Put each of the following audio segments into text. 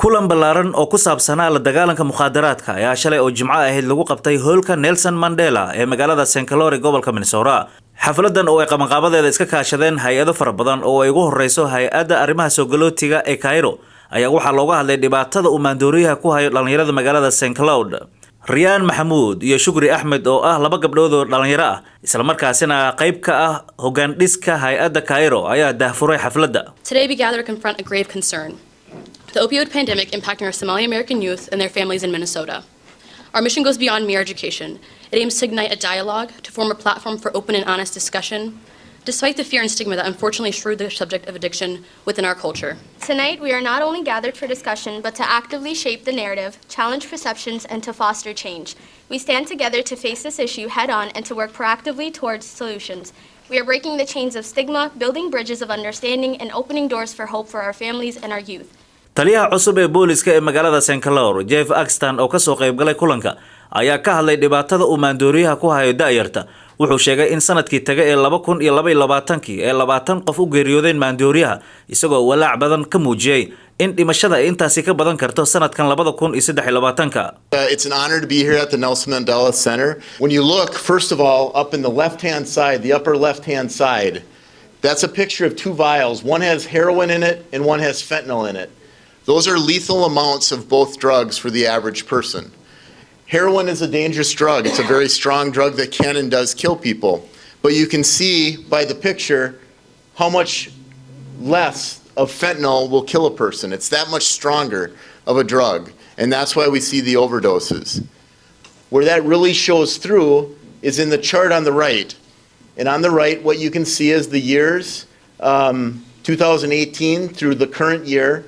kulan ballaaran oo ku saabsanaa la dagaalanka mukhaadaraadka ayaa shalay oo Jimco ahayd lagu qabtay hoolka Nelson Mandela ee magaalada St. Clair gobolka Minnesota. Xafladan oo ay qabanqaabadeeda iska kaashadeen hay'ado fara badan oo ay ugu horeyso hay'adda arrimaha soo galootiga ee Cairo ayaa waxaa looga hadlay dhibaatada uu maandooriyaha ku hayo dhalinyarada magaalada St. Clair. Riyaan Maxamuud iyo Shukri Ahmed oo ah laba gabdhood oo dhalinyaro ah isla markaasina qayb ka ah hoggaan dhiska hay'adda Cairo ayaa daahfuray xafladda. Today we gather to confront a grave concern. The opioid pandemic impacting our Somali American youth and their families in Minnesota. Our mission goes beyond mere education. It aims to ignite a dialogue, to form a platform for open and honest discussion, despite the fear and stigma that unfortunately shroud the subject of addiction within our culture. Tonight, we are not only gathered for discussion, but to actively shape the narrative, challenge perceptions, and to foster change. We stand together to face this issue head-on and to work proactively towards solutions. We are breaking the chains of stigma, building bridges of understanding, and opening doors for hope for our families and our youth. Taliyaha cusub ee booliska ee magaalada St. Clair, Jeff Axton oo ka soo qayb galay kulanka ayaa ka hadlay dhibaatada uu maandooriyaha ku hayo da'yarta. Wuxuu sheegay in sanadkii taga ee 2022 ee 20 qof u geeriyoodeen maandooriyaha isagoo walaac badan ka muujiyay in dhimashada ay intaasi ka badan karto sanadkan 2023. It's an honor to be here at the Nelson Mandela Center. When you look, first of all, up in the left-hand side, the upper left-hand side, that's a picture of two vials. One has heroin in it and one has fentanyl in it. Those are lethal amounts of both drugs for the average person. Heroin is a dangerous drug. It's a very strong drug that can and does kill people. But you can see by the picture how much less of fentanyl will kill a person. It's that much stronger of a drug. And that's why we see the overdoses. Where that really shows through is in the chart on the right. And on the right, what you can see is the years, 2018 through the current year,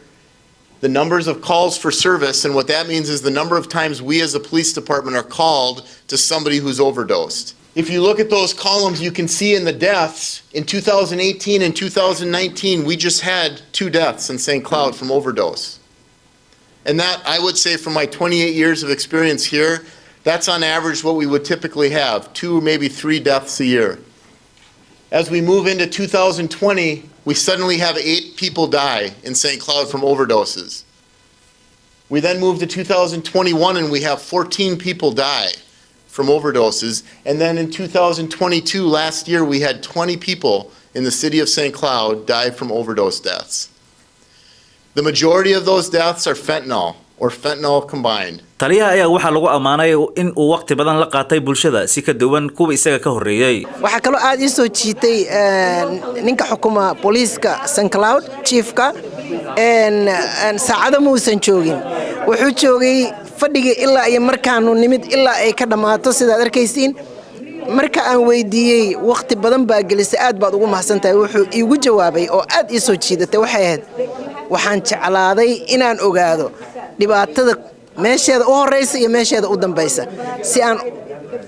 the numbers of calls for service, and what that means is the number of times we as a police department are called to somebody who's overdosed. If you look at those columns, you can see in the deaths, in 2018 and 2019, we just had 2 deaths in St. Cloud from overdose. And that, I would say from my 28 years of experience here, that's on average what we would typically have, 2 or maybe 3 deaths a year. As we move into 2020, we suddenly have 8 people die in St. Cloud from overdoses. We then move to 2021 and we have 14 people die from overdoses. And then in 2022, last year, we had 20 people in the city of St. Cloud die from overdose deaths. The majority of those deaths are fentanyl or fentanyl combined. Taliyaha ayaa waxa lagu amaanay in uu waqti badan la qaatay bulshada si ka duwan kuwa isaga ka horeeyay. Waxa kale oo aad ii soo jiitay ninka xukuma booliska St. Clair chiefka saacada muusan joogin. Wuxuu joogay fadhiga ilaa ay markaanu nimid ilaa ay ka dhamaato sida arkaysiin. Marka aan weydiiyay waqti badan baa gelisay aad baad ugu mahadsantahay wuxuu iigu jawaabay oo aad ii soo jiidatay waxay ahayd waxaan jeclaaday inaan ogaado dhibaatada meesheeda u horeysa iyo meesheeda u dambaysa si aan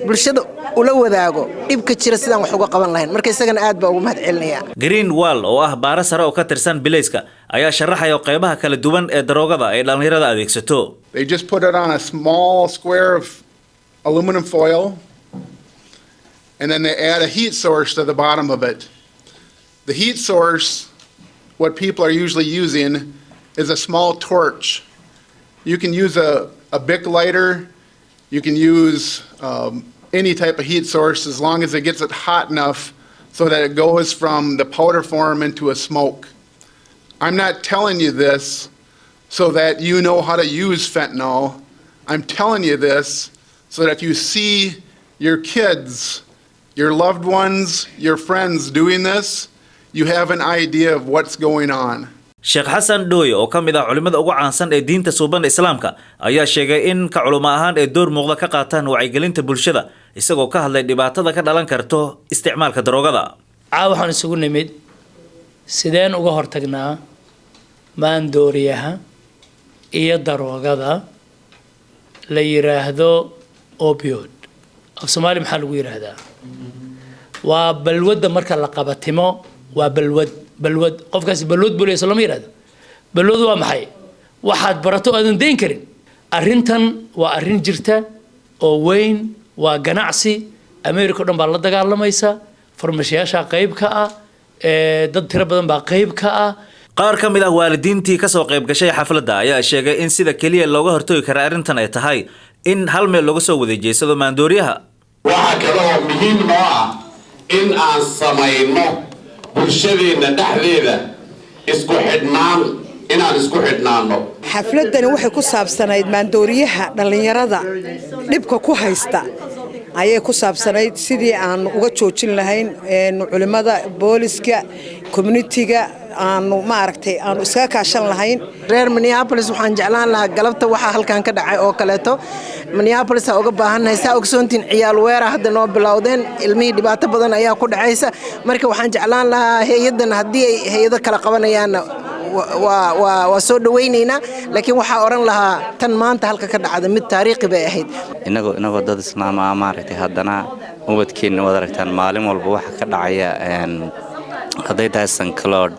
bulshada ula wadaago dhibka jira sidaan wax uga qaban lahayn marka isagana aad baa ugu mahad celinaya. Green Wall oo ah baara sare oo ka tirsan bilayska ayaa sharaxaya qaybaha kala duwan ee daroogada ay dhalinyarada adeegsato. They just put it on a small square of aluminum foil and then they add a heat source to the bottom of it. The heat source, what people are usually using, is a small torch. You can use a Bic lighter, you can use any type of heat source as long as it gets it hot enough so that it goes from the powder form into a smoke. I'm not telling you this so that you know how to use fentanyl. I'm telling you this so that if you see your kids, your loved ones, your friends doing this, you have an idea of what's going on. Sheikh Hassan Dooy oo ka mid ah culimada ugu caansan ee diinta suuban Islaamka ayaa sheegay in ka culimo ahaan ay door muuqda ka qaataan wacyigelinta bulshada isagoo ka hadlay dhibaatada ka dhalan karto isticmaalka daroogada. Waxaan isugu nimid sideen uga hortagnaa maandooriyaha iyo daroogada la yiraahdo opioid. Af Soomaali maxaa lagu yiraahdaa? Waa balwada marka la qabatimo waa balwad qofkaasi balwad buu leeyahay lama yiraahdo. Balwad waa maxay? Waxaad barato aadan deyn karin. Arrintan waa arrin jirta oo weyn waa ganacsi America dhan baa la dagaalamaysa farmashiyaasha qayb ka ah dad tiro badan baa qayb ka ah qaar ka mid ah waalidiintii ka soo qayb gashay xafladda ayaa sheegay in sida kaliya looga hortagi karo arrintan ay tahay in hal meel laga soo wada jeesado maandooriyaha waxa kale oo muhiim noo ah in aan samayno bulshadeena dhexdeeda isku xidhnaan inaan isku xidhnaano xafladani waxay ku saabsanayd maandooriyaha dhalinyarada dhibka ku haysta ayay ku saabsanayd sidii aan uga joojin lahayn culimada booliska community-ga aanu maaragtay aanu iska kaashan lahayn reer Minneapolis waxaan jeclaan lahaa galabta waxa halkan ka dhacay oo kaleeto Minneapolis uga baahannahay saa ogsoontiin ciyaal weerar hadda noo bilowdeen ilmihii dhibaato badan ayaa ku dhacaysa marka waxaan jeclaan lahaa hay'adan haddii ay hay'ado kala qabanayaan waa soo dhaweynaynaa laakiin waxaa oran lahaa tan maanta halka ka dhacda mid taariikhi bay ahayd inagoo dad islaam ah maaragtay haddana ubadkeena wada aragtaan maalin walba waxa ka dhacaya hadday tahay St. Cloud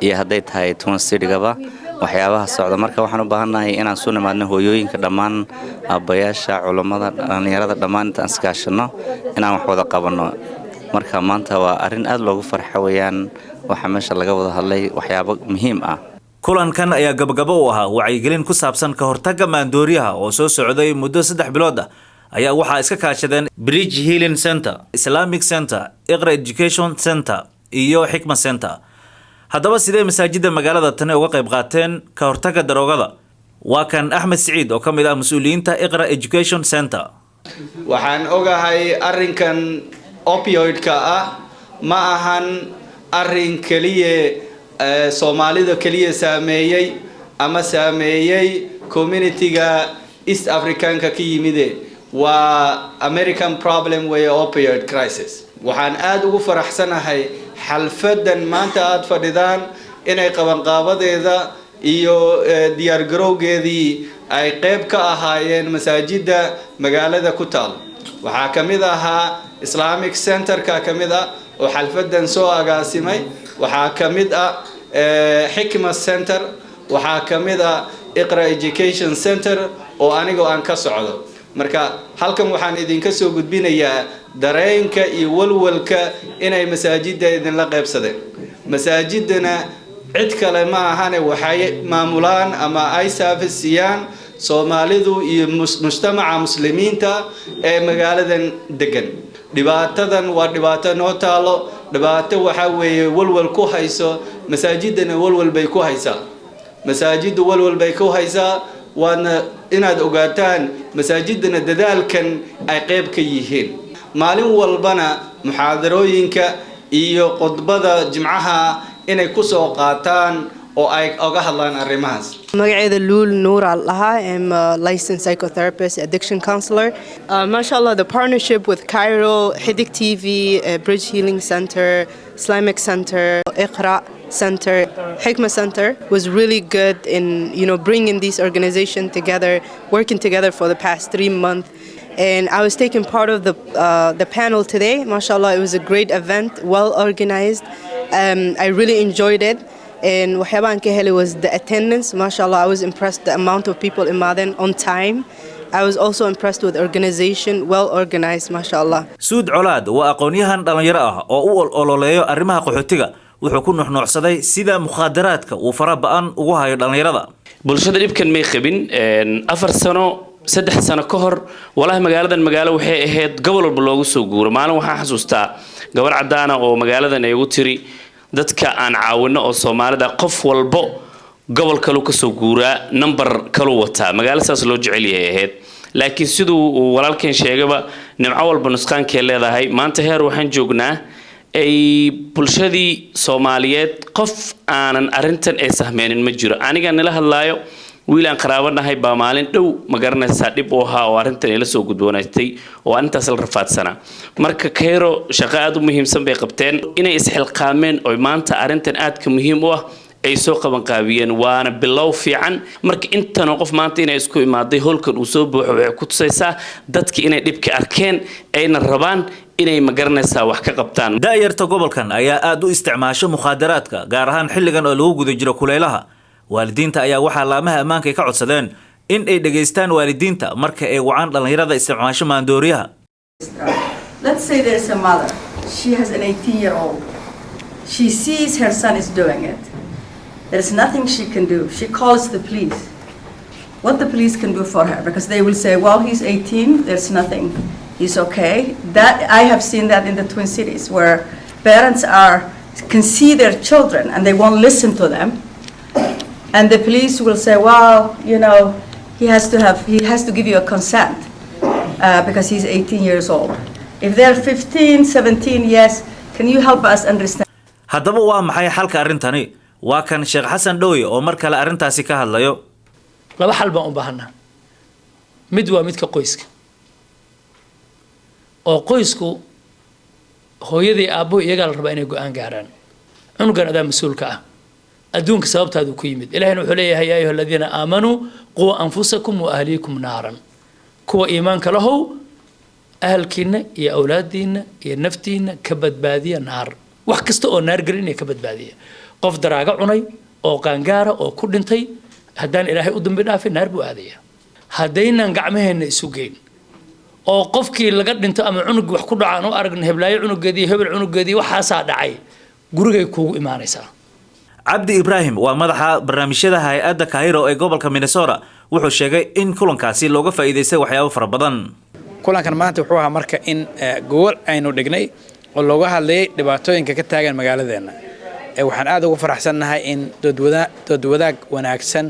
iyo hadday tahay Twin City-gaba waxyaabaha socda marka waxaan u baahanahay inaan soo nimaadno hooyooyinka dhammaan aabbayaasha culimada dhalinyarada dhammaan intaan iskaashano inaan wax wada qabanno marka maanta waa arrin aad loogu farxo weeyaan waxa meesha laga wada hadlay waxyaabo muhiim ah kulankan ayaa gabagabo u ahaa wacyigelin ku saabsan ka hortagga maandooriyaha oo soo socday muddo 3 bilood ah ayaa waxaa iska kaashadeen Bridge Healing Center, Islamic Center, Iqra Education Center iyo Hikma Center. haddaba sidee masaajidda magaalada tani uga qayb qaateen ka hortagga daroogada waa kan Axmed Saciid oo ka mid ah mas'uuliyiinta Iqra Education Center. waxaan ogahay arrinkan opioid-ka ah ma ahan arrin kaliya Soomaalida kaliya saameeyay ama saameeyay community-ga East African-ka ka yimid waa American problem way opioid crisis waxaan aad ugu faraxsanahay xalfadan maanta aad fadhidaan inay qabanqaabadeeda iyo diyaar garowgeedii ay qayb ka ahaayeen masaajidda magaalada ku taal waxaa kamid ahaa Islamic Center-ka kamid ah oo xalfadan soo agaasimay waxaa kamid ah Hikma Center waxaa kamid ah Iqra Education Center oo aniga aan ka socdo marka halkan waxaan idinka soo gudbinayaa dareenka iyo walwalka inay masaajidda idin la qaybsadeen masaajidana cid kale ma ahane waxay maamulaan ama ay saafisiyaan Soomaalidu iyo mujtamaca muslimiinta ee magaaladan degan dhibaatadan waa dhibaato noo taalo dhibaato waxa weeye walwal ku hayso masaajidana walwal bay ku haysaa masaajidu walwal bay ku haysaa waana inaad ogaataan masaajidana dadaalkan ay qayb ka yihiin maalin walbana muxaadarooyinka iyo qodbada jimcaha inay ku soo qaataan oo ay uga hadlaan arrimahaas magacayda Lul Noor Allaha I'm a licensed psychotherapist addiction counselor mashallah the partnership with Cairo Hidik TV Bridge Healing Center Islamic Center Iqra Center Hikma Center was really good in bringing these organizations together working together for the past 3 months and I was taking part of the panel today mashallah it was a great event well organized I really enjoyed it and waxyaabahan ka helay was the attendance mashallah I was impressed the amount of people imaadeen on time I was also impressed with organization well organized mashallah Suud Colaad waa aqoonyahan dhalinyaro ah oo u ololeeyo arrimaha qaxootiga wuxuu ku nuuxnuucsaday sida mukhadaraadka uu faraba'an ugu hayo dhalinyarada bulshada dhibkan may qabin 4 sano 3 sano ka hor walahi magaaladan magaalo waxay ahayd gobol walba loogu soo guuro maalin waxaan xasuustaa gabar cadaana oo magaaladan ay ugu tiri dadka aan caawino oo Soomaalida qof walbo gobol kale ka soo guuraa number kale wata magaalo saas loo jecel yahay ahayd laakiin sidoo walaalkeen sheegaba nimco walba nusqaankee leedahay maanta heer waxaan joognaa ay bulshadii Soomaaliyeed qof aanan arintan ay sahmeenin ma jiro aniga nila hadlaayo wiilaan qaraabanahay baa maalin dhow ma garanaysaa dhib u ahaa oo arintan ila soo gudboonaystay oo intaas la rafaadsana marka Cairo shaqo aad u muhiimsan bay qabteen inay isxilqaameen oo maanta arintan aad ka muhiim u ah ay soo qaban qaabiyeen waana bilow fiican marka intan qof maanta inay isku imaaday holkan uu soo buuxo waxay ku tusaysaa dadka inay dhibka arkeen ayna rabaan inay ma garanaysaa wax ka qabtaan daayarta gobolkan ayaa aad u isticmaasho mukhadaraadka gaar ahaan xilligan oo lagu guda jiro kuleelaha waalidiinta ayaa waxaa laamaha ammaanka ka codsadeen in ay dhageystaan waalidiinta marka ay wacaan dhalinyarada isticmaasho maandooriyaha Let's say there's a mother she has an 18-year-old she sees her son is doing it There's nothing she can do. She calls the police. What the police can do for her, because they will say, well, he's 18, there's nothing, he's okay. That I have seen that in the Twin Cities, where parents can see their children and they won't listen to them. And the police will say, well, you know, he has to give you a consent because he's 18 years old. If they're 15, 17, yes, can you help us understand? haddaba waa maxay xalka arrintani waa kan Sheekh Xasan Dhooy oo mar kale arrintaasi ka hadlayo laba xal baan u baahanaa mid waa midka qoyska oo qoysku hooyadii aabbo iyaga la rabaa inay go'aan gaaraan cunugan adaa mas'uulka ah adduunka sababtaadu ku yimid ilaahayna wuxuu leeyahay yaa ayuha alladina aamanuu quu anfusakum wa ahliikum naaran kuwa iimaanka lahow ahalkiina iyo awlaadiina iyo naftiina ka badbaadiya naar wax kasta oo naar gelin inay ka badbaadiya qof daraaga cunay oo qaangaara oo ku dhintay haddaan ilaahay u dambi dhaafin naar buu aadaya haddaynan gacmaheena isu geyn oo qofkii laga dhinto ama cunug wax ku dhacaan oo aragna heblaayo cunugeedii hebel cunugeedii waxaasaa dhacay gurigay kuugu imaanaysaa Cabdi Ibrahim waa madaxa barnaamijyada hay'adda Cairo ee gobolka Minnesota wuxuu sheegay in kulankaasi looga faa'iideystay waxyaabo fara badan kulankan maanta wuxuu ahaa marka in gobol aynu dhignay oo looga hadlayay dhibaatooyinka ka taagan magaaladeena waxaan aad ugu faraxsanahay in dad wadaag wanaagsan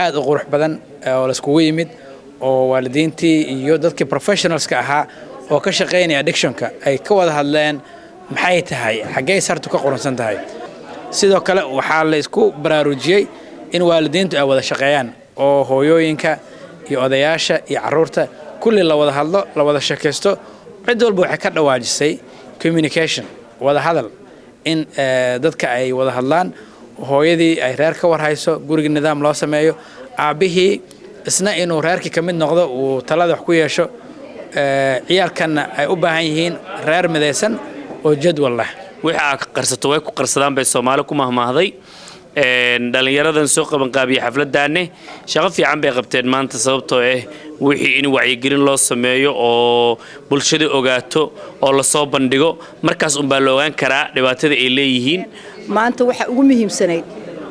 aad u qurux badan oo la iskugu yimid oo waalidiintii iyo dadkii professionalska ahaa oo ka shaqeynaya addictionka ay ka wada hadleen maxay tahay xaggee sartu ka qoransan tahay sidoo kale waxaa la isku baraarujiyay in waalidiintu ay wada shaqeeyaan oo hooyooyinka iyo odayaasha iyo carruurta kulli la wada hadlo la wada sheekaysto cid walba waxay ka dhawaajisay communication wada hadal in dadka ay wada hadlaan hooyadii ay reer ka warhayso guriga nidaam loo sameeyo aabihii isna inuu reerkii ka mid noqdo uu talada wax ku yeesho ciyaalkanna ay u baahan yihiin reer midaysan oo jadwal leh wixii aad qarsato way ku qarsadaan bay Soomaali ku mahmaahday dhalinyaradan soo qaban qaabiye xafladaane shaqo fiican bay qabteen maanta sababtoo ah wixii in wacyigelin loo sameeyo oo bulshada ogaato oo la soo bandhigo markaas baa loo ogaan karaa dhibaatada ay leeyihiin maanta waxa ugu muhiimsanayd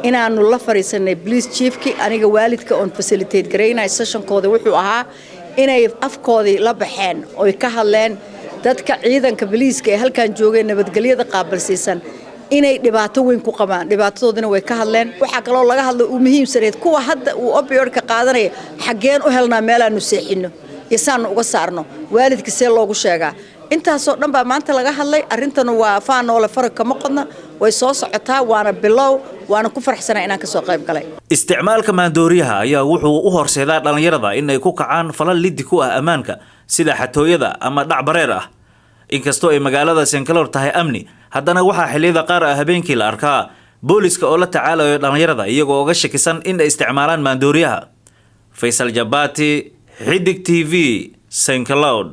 inaanu la fariisanay police chiefki aniga waalidka on facilitate gareynay sessionkooda wuxuu ahaa inay afkoodii la baxeen oo ka hadleen dadka ciidanka booliiska ee halkan joogay nabadgelyada qaabilsiisan inay dhibaato weyn ku qabaan dhibaatadoodina way ka hadleen waxa kale oo laga hadlo uu muhiimsaneed kuwa hadda uu opioidka qaadanaya xageen u helnaa meel aanu seexino isaanu uga saarno waalidka see loogu sheegaa intaasoo dhan baa maanta laga hadlay arrintan waa faanoole farag kama qodna way soo socotaa waana bilow waana ku faraxsanaa inaan ka soo qayb galay isticmaalka maandooriyaha ayaa wuxuu u horseedaa dhalinyarada in ay ku kacaan falal liddi ku ah ammaanka sida xatooyada ama dhac bareer ah inkastoo ay magaalada St. Clair tahay amni haddana waxaa xilliyada qaar ah habeenkii la arkaa booliska oo la tacaalayo dhalinyarada iyagoo uga shakisan in ay isticmaalaan maandooriyaha Faisal Jabati Xidig TV St. Cloud